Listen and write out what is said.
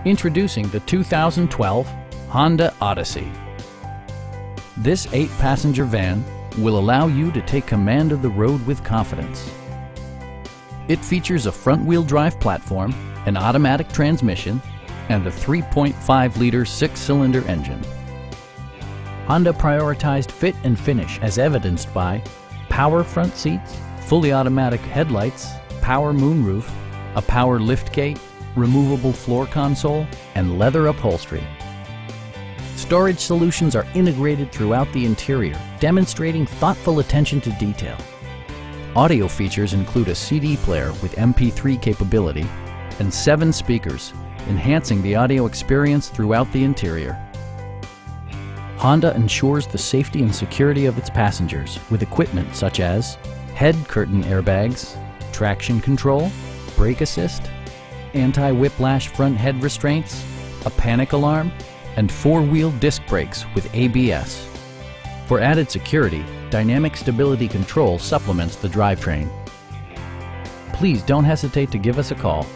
Introducing the 2012 Honda Odyssey. This 8-passenger van will allow you to take command of the road with confidence. It features a front-wheel drive platform, an automatic transmission, and a 3.5-liter 6-cylinder engine. Honda prioritized fit and finish as evidenced by power front seats, fully automatic headlights, power moonroof, a power liftgate, removable floor console, and leather upholstery. Storage solutions are integrated throughout the interior, demonstrating thoughtful attention to detail. Audio features include a CD player with MP3 capability and 7 speakers, enhancing the audio experience throughout the interior. Honda ensures the safety and security of its passengers with equipment such as head curtain airbags, traction control, brake assist, anti-whiplash front head restraints, a panic alarm, and 4-wheel disc brakes with ABS. For added security, Dynamic Stability Control supplements the drivetrain. Please don't hesitate to give us a call.